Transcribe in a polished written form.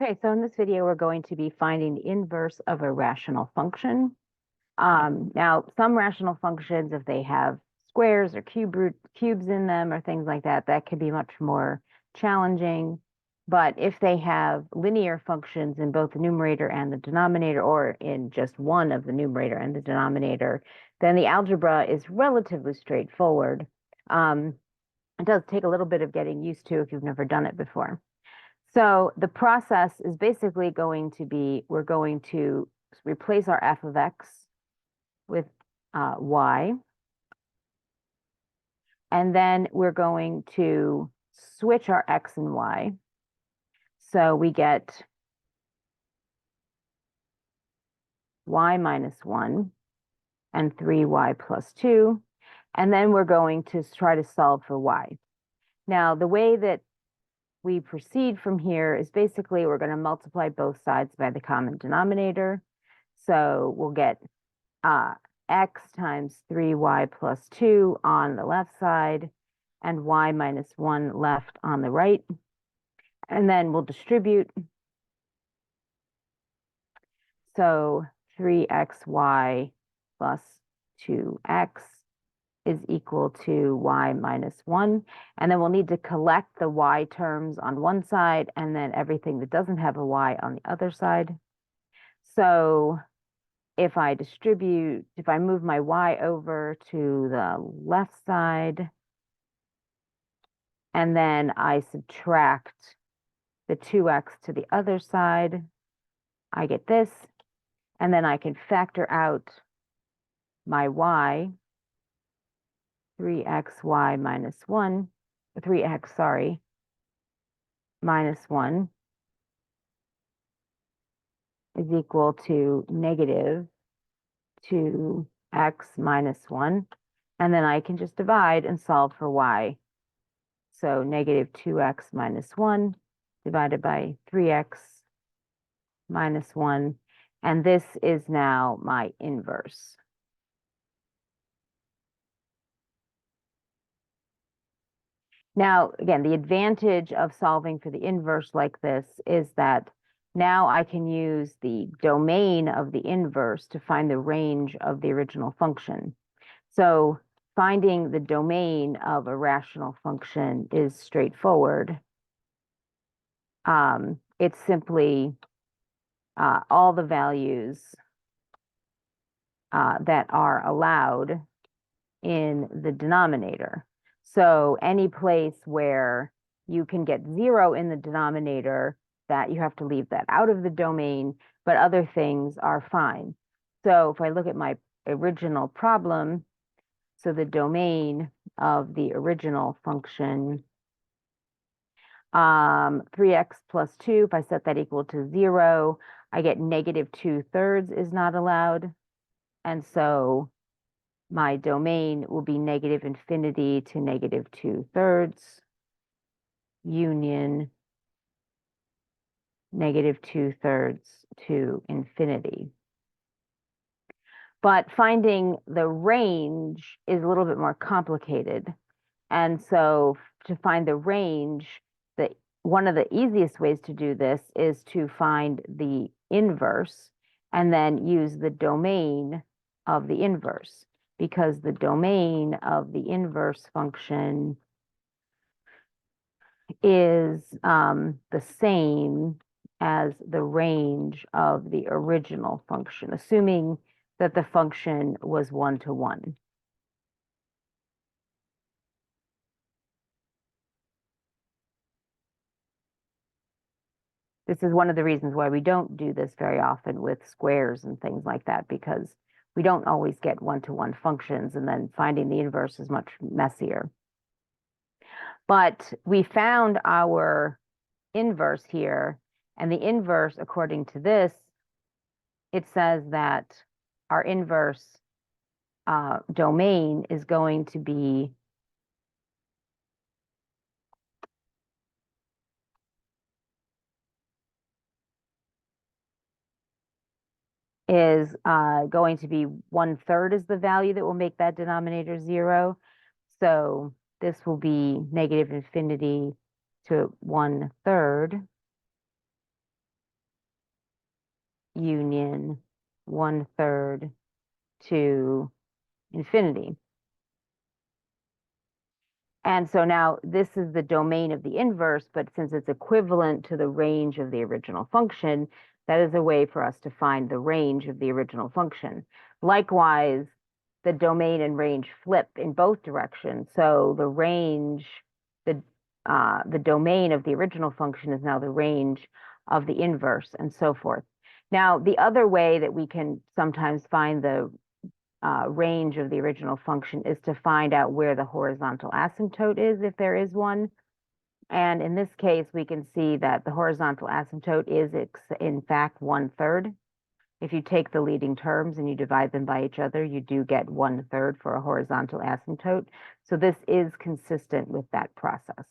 Okay, so in this video, we're going to be finding the inverse of a rational function. Now, some rational functions, if they have squares or cubes in them or things like that, that can be much more challenging. But if they have linear functions in both the numerator and the denominator, or in just one of the numerator and the denominator, then the algebra is relatively straightforward. It does take a little bit of getting used to if you've never done it before. So the process is basically going to be, we're going to replace our f of x with y. And then we're going to switch our x and y. So we get y minus 1 and 3y plus 2. And then we're going to try to solve for y. Now, the way that we proceed from here is basically we're going to multiply both sides by the common denominator. So we'll get x times 3y plus 2 on the left side and y minus 1 left on the right. And then we'll distribute. So 3xy plus 2x is equal to y minus 1. And then we'll need to collect the y terms on one side and then everything that doesn't have a y on the other side. So if I move my y over to the left side, and then I subtract the 2x to the other side, I get this. And then I can factor out my y, 3xy minus 1, 3x, sorry, minus 1 is equal to negative 2x minus 1. And then I can just divide and solve for y. So negative 2x minus 1 divided by 3x minus 1. And this is now my inverse. Now, again, the advantage of solving for the inverse like this is that now I can use the domain of the inverse to find the range of the original function. So finding the domain of a rational function is straightforward. It's simply all the values that are allowed in the denominator. So any place where you can get 0 in the denominator, that you have to leave that out of the domain, but other things are fine. So if I look at my original problem, so the domain of the original function, 3x plus 2, if I set that equal to 0, I get negative 2/3 is not allowed. And so my domain will be negative infinity to negative 2/3 union negative 2/3 to infinity. But finding the range is a little bit more complicated. And so to find the range, one of the easiest ways to do this is to find the inverse and then use the domain of the inverse, because the domain of the inverse function is the same as the range of the original function, assuming that the function was 1-to-1. This is one of the reasons why we don't do this very often with squares and things like that, because we don't always get 1-to-1 functions, and then finding the inverse is much messier. But we found our inverse here, and the inverse, according to this, it says that our inverse domain is going to be going to be 1/3 is the value that will make that denominator 0. So this will be negative infinity to 1/3 union 1/3 to infinity. And so now this is the domain of the inverse, but since it's equivalent to the range of the original function, that is a way for us to find the range of the original function. Likewise, the domain and range flip in both directions. So the range, the domain of the original function is now the range of the inverse and so forth. Now, the other way that we can sometimes find the range of the original function is to find out where the horizontal asymptote is, if there is one. And in this case, we can see that the horizontal asymptote is in fact 1/3. If you take the leading terms and you divide them by each other, you do get 1/3 for a horizontal asymptote. So this is consistent with that process.